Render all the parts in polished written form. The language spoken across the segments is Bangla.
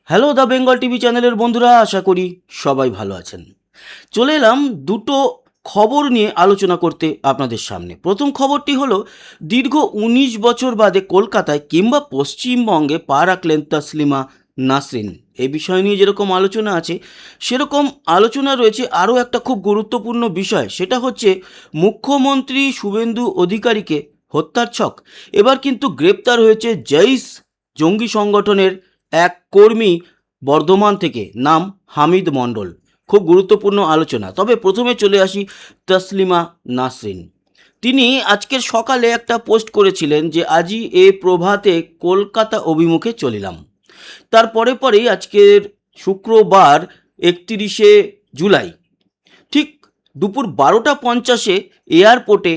হ্যালো দ্য বেঙ্গল টিভি চ্যানেলের বন্ধুরা, আশা করি সবাই ভালো আছেন। চলে এলাম দুটো খবর নিয়ে আলোচনা করতে আপনাদের সামনে। প্রথম খবরটি হলো, দীর্ঘ ১৯ বছর বাদে কলকাতায় কিংবা পশ্চিমবঙ্গে পা রাখলেন তসলিমা নাসরিন। এই বিষয় নিয়ে যেরকম আলোচনা আছে, সেরকম আলোচনা রয়েছে আরও একটা খুব গুরুত্বপূর্ণ বিষয়। সেটা হচ্ছে মুখ্যমন্ত্রী শুভেন্দু অধিকারীকে হত্যার ছক। এবার কিন্তু গ্রেপ্তার হয়েছে জৈশ জঙ্গি সংগঠনের এক কর্মী বর্ধমান থেকে, নাম হামিদ মণ্ডল। খুব গুরুত্বপূর্ণ আলোচনা। তবে প্রথমে চলে আসি তসলিমা নাসরিন। তিনি আজকের সকালে একটা পোস্ট করেছিলেন যে আজই এ প্রভাতে কলকাতা অভিমুখে চলিলাম। তারপরে পরেই আজকের শুক্রবার ৩১শে জুলাই ঠিক দুপুর ১২টা ৫০-এ এয়ারপোর্টে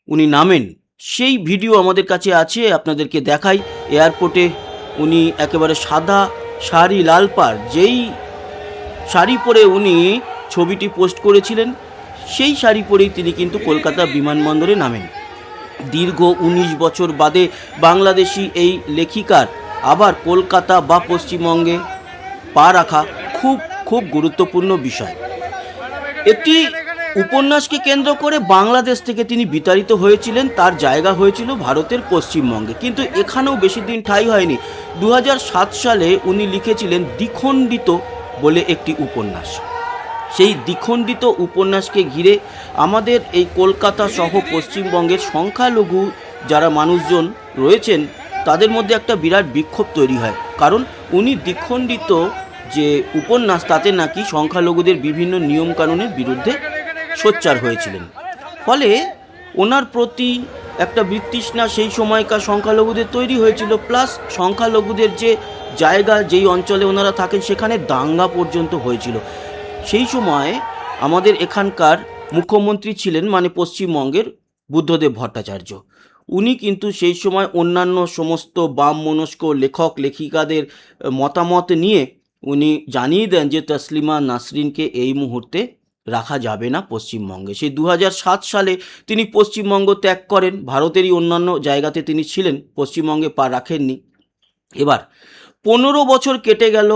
উনি নামেন। সেই ভিডিও আমাদের কাছে আছে, আপনাদেরকে দেখাই। এয়ারপোর্টে উনি একেবারে সাদা শাড়ি, লাল পাড়, যেই শাড়ি পরে উনি ছবিটি পোস্ট করেছিলেন, সেই শাড়ি পরেই তিনি কিন্তু কলকাতা বিমানবন্দরে নামেন। দীর্ঘ ১৯ বছর বাদে বাংলাদেশি এই লেখিকার আবার কলকাতা বা পশ্চিমবঙ্গে পা রাখা খুব খুব গুরুত্বপূর্ণ বিষয়। একটি উপন্যাসকে কেন্দ্র করে বাংলাদেশ থেকে তিনি বিতাড়িত হয়েছিলেন, তার জায়গা হয়েছিল ভারতের পশ্চিমবঙ্গে। কিন্তু এখানেও বেশি দিন ঠাঁই হয়নি। ২০০৭ সালে উনি লিখেছিলেন দ্বিখণ্ডিত বলে একটি উপন্যাস। সেই দ্বিখণ্ডিত উপন্যাসকে ঘিরে আমাদের এই কলকাতা সহ পশ্চিমবঙ্গের সংখ্যালঘু যারা মানুষজন রয়েছেন, তাদের মধ্যে একটা বিরাট বিক্ষোভ তৈরি হয়। কারণ উনি দ্বিখণ্ডিত যে উপন্যাস, তাতে নাকি সংখ্যালঘুদের বিভিন্ন নিয়মকানুনের বিরুদ্ধে সোচ্চার হয়েছিলেন। ফলে ওনার প্রতি একটা বিতৃষ্ণা সেই সময়কার সংখ্যালঘুদের তৈরি হয়েছিল। প্লাস সংখ্যালঘুদের যে জায়গা, যেই অঞ্চলে ওনারা থাকেন, সেখানে দাঙ্গা পর্যন্ত হয়েছিল। সেই সময় আমাদের এখানকার মুখ্যমন্ত্রী ছিলেন, মানে পশ্চিমবঙ্গের, বুদ্ধদেব ভট্টাচার্য। উনি কিন্তু সেই সময় অন্যান্য সমস্ত বাম মনস্ক লেখক লেখিকাদের মতামত নিয়ে উনি জানিয়ে দেন যে তসলিমা নাসরিনকে এই মুহূর্তে রাখা যাবে না পশ্চিমবঙ্গে। সেই ২০০৭ সালে তিনি পশ্চিমবঙ্গ ত্যাগ করেন। ভারতেরই অন্যান্য জায়গাতে তিনি ছিলেন, পশ্চিমবঙ্গে পা রাখেননি। এবার ১৫ বছর কেটে গেল।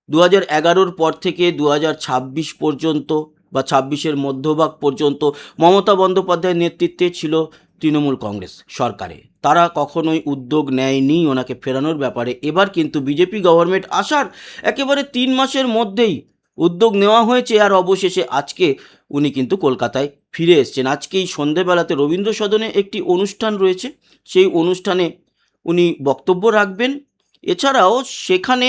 ২০১১-র পর থেকে ২০২৬ পর্যন্ত বা ২৬-এর মধ্যভাগ পর্যন্ত মমতা বন্দ্যোপাধ্যায়ের নেতৃত্বে ছিল তৃণমূল কংগ্রেস সরকারে। তারা কখনোই উদ্যোগ নেয়নি ওনাকে ফেরানোর ব্যাপারে। এবার কিন্তু বিজেপি গভর্নমেন্ট আসার একেবারে ৩ মাসের মধ্যেই উদ্যোগ নেওয়া হয়েছে, আর অবশেষে আজকে উনি কিন্তু কলকাতায় ফিরে এসছেন। আজকেই সন্ধেবেলাতে রবীন্দ্র সদনে একটি অনুষ্ঠান রয়েছে, সেই অনুষ্ঠানে উনি বক্তব্য রাখবেন। এছাড়াও সেখানে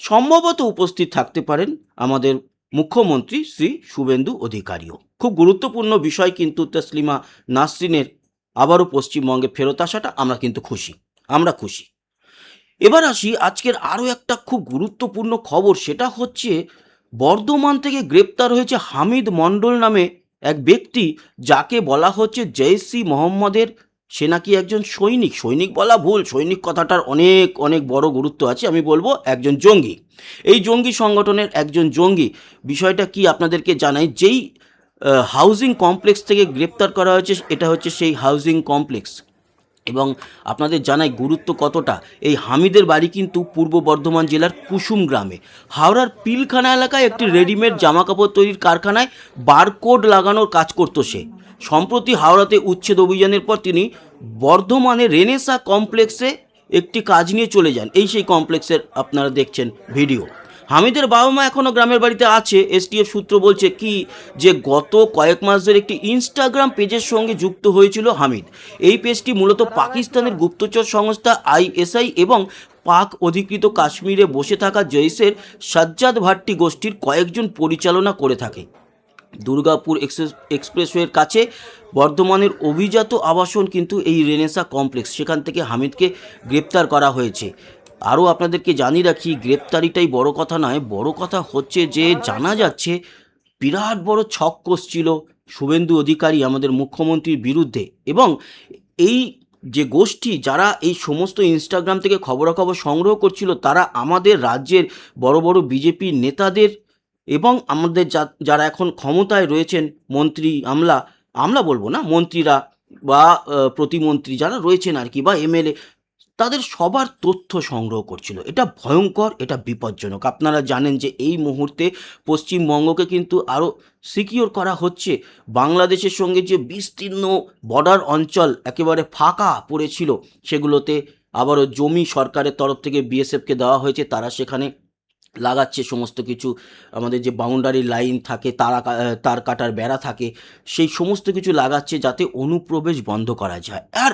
সম্ভবত উপস্থিত থাকতে পারেন আমাদের মুখ্যমন্ত্রী শ্রী শুভেন্দু অধিকারীও। খুব গুরুত্বপূর্ণ বিষয় কিন্তু তসলিমা নাসরিনের আবারও পশ্চিমবঙ্গে ফেরত আসাটা। আমরা খুশি। এবার আসি আজকের আরও একটা খুব গুরুত্বপূর্ণ খবর। সেটা হচ্ছে বর্ধমান থেকে গ্রেপ্তার হয়েছে হামিদ মণ্ডল নামে এক ব্যক্তি, যাকে বলা হচ্ছে জৈশ ই মোহাম্মদের। সে নাকি একজন সৈনিক। সৈনিক বলা ভুল, সৈনিক কথাটার অনেক অনেক বড় গুরুত্ব আছে। আমি বলবো একজন জঙ্গি। এই জঙ্গি সংগঠনের একজন জঙ্গি। বিষয়টা কি আপনাদেরকে জানাই। যেই হাউজিং কমপ্লেক্স থেকে গ্রেপ্তার করা হয়েছে, এটা হচ্ছে সেই হাউজিং কমপ্লেক্স। এবং আপনাদের জানাই গুরুত্ব কতটা। এই হামিদের বাড়ি কিন্তু পূর্ব বর্ধমান জেলার কুসুম গ্রামে। হাওড়ার পিলখানা এলাকায় একটি রেডিমেড জামাকাপড় তৈরির কারখানায় বারকোড লাগানোর কাজ করত সে। সম্প্রতি হাওড়াতে উচ্ছেদ অভিযানের পর তিনি বর্ধমানের রেনেসা কমপ্লেক্সে একটি কাজ নিয়ে চলে যান। এই সেই কমপ্লেক্সের আপনারা দেখছেন ভিডিও। হামিদের বাবা মা এখনও গ্রামের বাড়িতে আছে। এসটিএফ সূত্র বলছে কি, যে গত কয়েক মাস ধরে একটি ইনস্টাগ্রাম পেজের সঙ্গে যুক্ত হয়েছিল হামিদ। এই পেজটি মূলত পাকিস্তানের গুপ্তচর সংস্থা আইএসআই এবং পাক অধিকৃত কাশ্মীরে বসে থাকা জৈশের সাজ্জাদ ভাট্টি গোষ্ঠীর কয়েকজন পরিচালনা করে থাকে। দুর্গাপুর এক্সপ্রেসওয়ের কাছে বর্ধমানের অভিজাত আবাসন কিন্তু এই রেনেসা কমপ্লেক্স। সেখান থেকে হামিদকে গ্রেপ্তার করা হয়েছে। আরও আপনাদেরকে জানিয়ে রাখি, গ্রেপ্তারিটাই বড় কথা নয়, বড় কথা হচ্ছে যে জানা যাচ্ছে বিরাট বড় ছক কষছিল শুভেন্দু অধিকারী আমাদের মুখ্যমন্ত্রীর বিরুদ্ধে। এবং এই যে গোষ্ঠী যারা এই সমস্ত ইনস্টাগ্রাম থেকে খবরাখবর সংগ্রহ করছিল, তারা আমাদের রাজ্যের বড় বড় বিজেপি নেতাদের এবং আমাদের যারা এখন ক্ষমতায় রয়েছেন মন্ত্রী, আমলা বলবো না, মন্ত্রীরা বা প্রতিমন্ত্রী যারা রয়েছেন আর কি, বা এমএলএ, তাদের সবার তথ্য সংগ্রহ করছিল। এটা ভয়ঙ্কর, এটা বিপজ্জনক। আপনারা জানেন যে এই মুহূর্তে পশ্চিমবঙ্গকে কিন্তু আরও সিকিওর করা হচ্ছে। বাংলাদেশের সঙ্গে যে বিস্তীর্ণ বর্ডার অঞ্চল একেবারে ফাঁকা পড়েছিল, সেগুলোতে আবারও জমি সরকারের তরফ থেকে বিএসএফকে দেওয়া হয়েছে। তারা সেখানে লাগাচ্ছে সমস্ত কিছু। আমাদের যে বাউন্ডারি লাইন থাকে, তার কাটার বেড়া থাকে, সেই সমস্ত কিছু লাগাচ্ছে যাতে অনুপ্রবেশ বন্ধ করা যায়। আর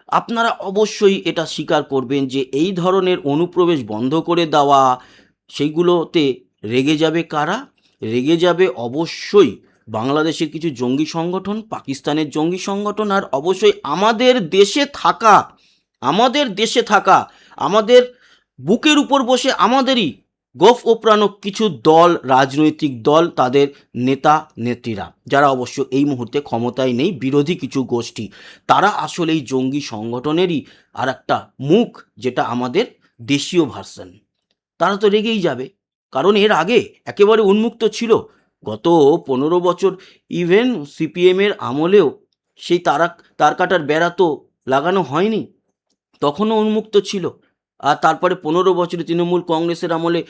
আপনারা অবশ্যই এটা স্বীকার করবেন যে এই ধরনের অনুপ্রবেশ বন্ধ করে দেওয়া, সেইগুলোতে রেগে যাবে কারা? রেগে যাবে অবশ্যই বাংলাদেশের কিছু জঙ্গি সংগঠন, পাকিস্তানের জঙ্গি সংগঠন, আর অবশ্যই আমাদের দেশে থাকা, আমাদের বুকের উপর বসে আমাদেরই গোফ ওপরানো কিছু দল, রাজনৈতিক দল, তাদের নেতা নেত্রীরা, যারা অবশ্য এই মুহূর্তে ক্ষমতায় নেই, বিরোধী কিছু গোষ্ঠী। তারা আসলে এই জঙ্গি সংগঠনেরই আর একটা মুখ, যেটা আমাদের দেশীয় ভার্সন। তারা তো রেগেই যাবে, কারণ এর আগে একেবারে উন্মুক্ত ছিল। গত 15 বছর ইভেন সিপিএমের আমলেও সেই তার কাটার বেড়া তো লাগানো হয়নি, তখনও উন্মুক্ত ছিল। আর তারপরে 15 বছরে তৃণমূল কংগ্রেসের আমলে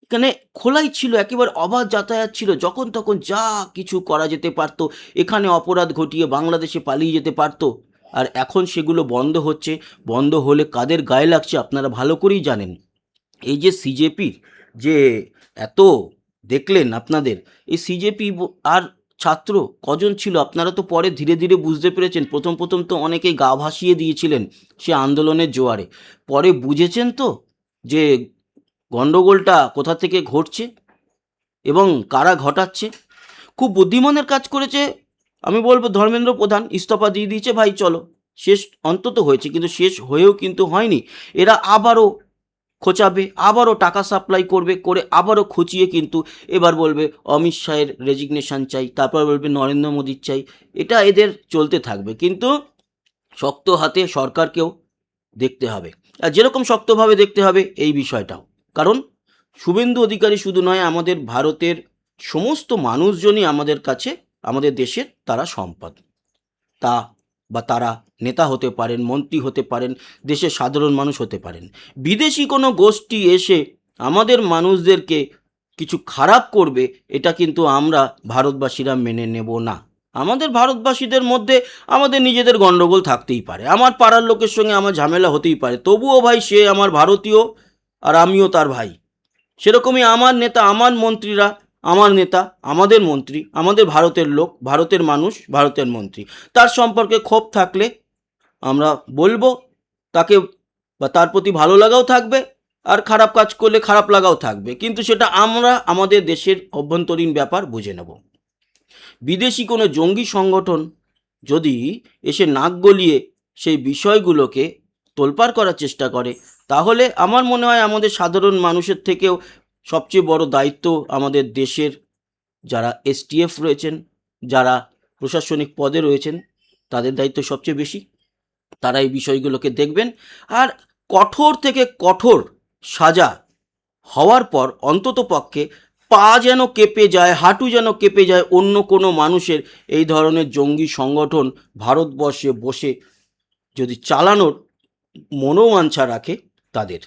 এখানে খোলাই ছিল, একেবারে অবাধ যাতায়াত ছিল, যখন তখন যা কিছু করা যেতে পারত, এখানে অপরাধ ঘটিয়ে বাংলাদেশে পালিয়ে যেতে পারত। আর এখন সেগুলো বন্ধ হচ্ছে। বন্ধ হলে কাদের গায়ে লাগছে আপনারা ভালো করেই জানেন। এই যে সিজেপির যে এত দেখলেন আপনাদের, এই সিজেপি আর ছাত্র কজন ছিল আপনারা তো পরে ধীরে ধীরে বুঝতে পেরেছেন। প্রথম তো অনেকেই গা ভাসিয়ে দিয়েছিলেন সে আন্দোলনের জোয়ারে, পরে বুঝেছেন তো যে গণ্ডগোলটা কোথা থেকে ঘটছে এবং কারা ঘটাচ্ছে। খুব বুদ্ধিমানের কাজ করেছে, আমি বলবো ধর্মেন্দ্র প্রধান ইস্তফা দিয়ে দিয়েছে, ভাই চলো শেষ অন্তত হয়েছে, কিন্তু শেষ হয়েও কিন্তু হয়নি। এরা আবারও খোঁচাবে, আবারও টাকা সাপ্লাই করে আবারও খুঁচিয়ে কিন্তু এবার বলবে অমিত শাহের রেজিগনেশন চাই, তারপর বলবে নরেন্দ্র মোদীর চাই। এটা এদের চলতে থাকবে, কিন্তু শক্ত হাতে সরকারকেও দেখতে হবে, আর যেরকম শক্তভাবে দেখতে হবে এই বিষয়টাও। কারণ শুভেন্দু অধিকারী শুধু নয়, আমাদের ভারতের সমস্ত মানুষজনই আমাদের কাছে, আমাদের দেশের তারা সম্পদ। তারা নেতা হতে পারেন, মন্ত্রী হতে পারেন, দেশের সাধারণ মানুষ হতে পারেন। বিদেশি কোনো গোষ্ঠী এসে আমাদের মানুষদেরকে কিছু খারাপ করবে, এটা কিন্তু আমরা ভারতবাসীরা মেনে নেব না। আমাদের ভারতবাসীদের মধ্যে আমাদের নিজেদের গণ্ডগোল থাকতেই পারে, আমার পাড়ার লোকের সঙ্গে আমার ঝামেলা হতেই পারে, তবুও ভাই সে আমার ভারতীয় আর আমিও তার ভাই। সেরকমই আমার নেতা, আমার মন্ত্রীরা আমার নেতা, আমাদের মন্ত্রী, আমাদের ভারতের লোক, ভারতের মানুষ, ভারতের মন্ত্রী। তার সম্পর্কে ক্ষোভ থাকলে আমরা বলবো তাকে, বা তার প্রতি ভালো লাগাও থাকবে, আর খারাপ কাজ করলে খারাপ লাগাও থাকবে, কিন্তু সেটা আমরা আমাদের দেশের অভ্যন্তরীণ ব্যাপার বুঝে নেব। বিদেশি কোনো জঙ্গি সংগঠন যদি এসে নাক গলিয়ে সেই বিষয়গুলোকে তোলপাড় করার চেষ্টা করে, তাহলে আমার মনে হয় আমাদের সাধারণ মানুষের থেকেও সবচেয়ে বড় দায়িত্ব আমাদের দেশের যারা এসটিএফ রয়েছেন, যারা প্রশাসনিক পদে রয়েছেন, তাদের দায়িত্ব সবচেয়ে বেশি। তারা এই বিষয়গুলোকে দেখবেন, আর কঠোর থেকে কঠোর সাজা হওয়ার পর অন্তত পক্ষে পা যেন কেঁপে যায়, হাঁটু যেন কেঁপে যায় অন্য কোনো মানুষের এই ধরনের জঙ্গি সংগঠন ভারতবর্ষে বসে যদি চালানোর মনোবাঞ্ছা রাখে তাদের।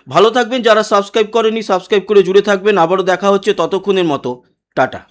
ভালো থাকবেন, যারা সাবস্ক্রাইব করেনি সাবস্ক্রাইব করে জুড়ে থাকবেন। আবারও দেখা হচ্ছে, ততক্ষণের মতো টাটা।